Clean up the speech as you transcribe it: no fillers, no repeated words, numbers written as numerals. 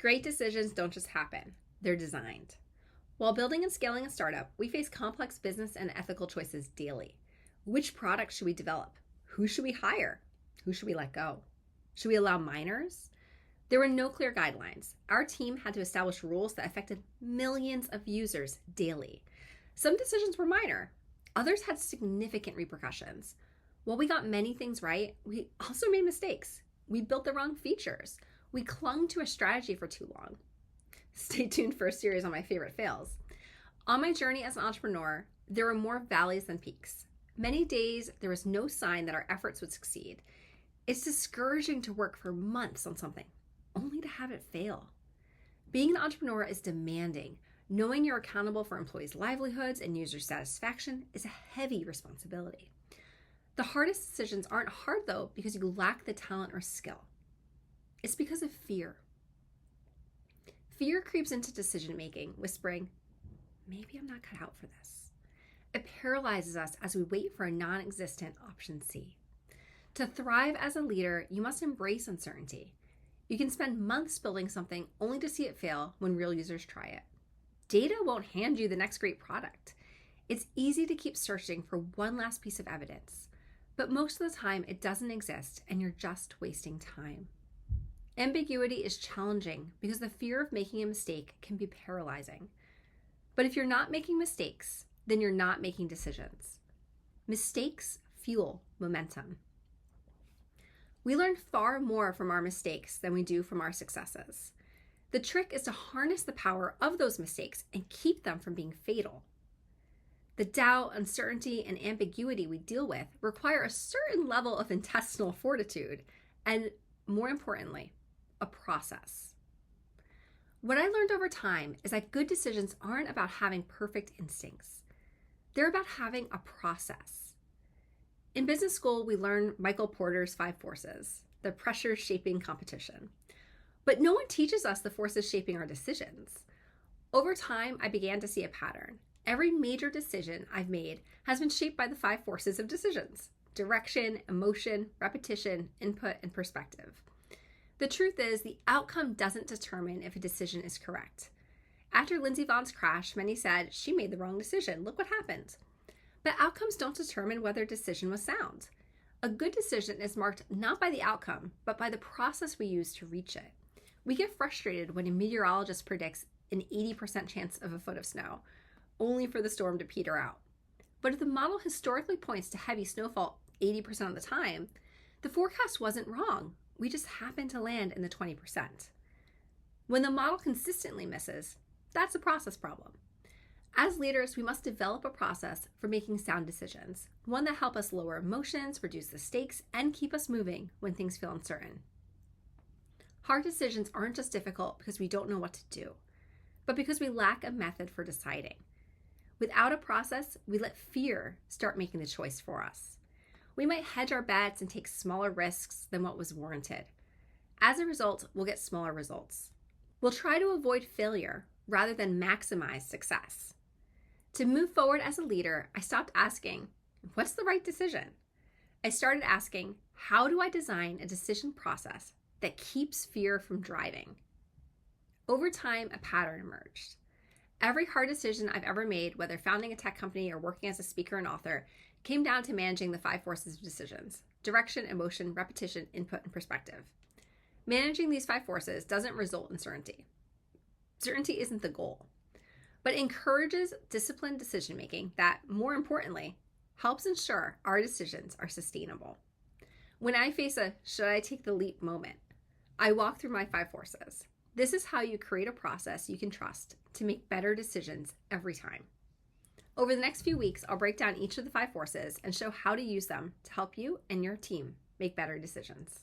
Great decisions don't just happen, they're designed. While building and scaling a startup, we face complex business and ethical choices daily. Which product should we develop? Who should we hire? Who should we let go? Should we allow minors? There were no clear guidelines. Our team had to establish rules that affected millions of users daily. Some decisions were minor, others had significant repercussions. While we got many things right, we also made mistakes. We built the wrong features. We clung to a strategy for too long. Stay tuned for a series on my favorite fails. On my journey as an entrepreneur, there were more valleys than peaks. Many days, there was no sign that our efforts would succeed. It's discouraging to work for months on something, only to have it fail. Being an entrepreneur is demanding. Knowing you're accountable for employees' livelihoods and user satisfaction is a heavy responsibility. The hardest decisions aren't hard, though, because you lack the talent or skill. It's because of fear. Fear creeps into decision-making, whispering, maybe I'm not cut out for this. It paralyzes us as we wait for a non-existent option C. To thrive as a leader, you must embrace uncertainty. You can spend months building something only to see it fail when real users try it. Data won't hand you the next great product. It's easy to keep searching for one last piece of evidence, but most of the time it doesn't exist and you're just wasting time. Ambiguity is challenging because the fear of making a mistake can be paralyzing. But if you're not making mistakes, then you're not making decisions. Mistakes fuel momentum. We learn far more from our mistakes than we do from our successes. The trick is to harness the power of those mistakes and keep them from being fatal. The doubt, uncertainty, and ambiguity we deal with require a certain level of intestinal fortitude and, more importantly, a process. What I learned over time is that good decisions aren't about having perfect instincts. They're about having a process. In business school, we learn Michael Porter's 5 forces, the pressures shaping competition. But no one teaches us the forces shaping our decisions. Over time, I began to see a pattern. Every major decision I've made has been shaped by the 5 forces of decisions: direction, emotion, repetition, input, and perspective. The truth is, the outcome doesn't determine if a decision is correct. After Lindsey Vohn's crash, many said, she made the wrong decision. Look what happened. But outcomes don't determine whether a decision was sound. A good decision is marked not by the outcome, but by the process we use to reach it. We get frustrated when a meteorologist predicts an 80% chance of a foot of snow, only for the storm to peter out. But if the model historically points to heavy snowfall 80% of the time, the forecast wasn't wrong. We just happen to land in the 20%. When the model consistently misses, that's a process problem. As leaders, we must develop a process for making sound decisions, one that helps us lower emotions, reduce the stakes, and keep us moving when things feel uncertain. Hard decisions aren't just difficult because we don't know what to do, but because we lack a method for deciding. Without a process, we let fear start making the choice for us. We might hedge our bets and take smaller risks than what was warranted. As a result, we'll get smaller results. We'll try to avoid failure rather than maximize success. To move forward as a leader, I stopped asking, what's the right decision? I started asking, how do I design a decision process that keeps fear from driving? Over time, a pattern emerged. Every hard decision I've ever made, whether founding a tech company or working as a speaker and author, came down to managing the 5 forces of decisions: direction, emotion, repetition, input, and perspective. Managing these 5 forces doesn't result in certainty. Certainty isn't the goal, but encourages disciplined decision-making that, more importantly, helps ensure our decisions are sustainable. When I face a should I take the leap moment, I walk through my 5 forces. This is how you create a process you can trust to make better decisions every time. Over the next few weeks, I'll break down each of the 5 forces and show how to use them to help you and your team make better decisions.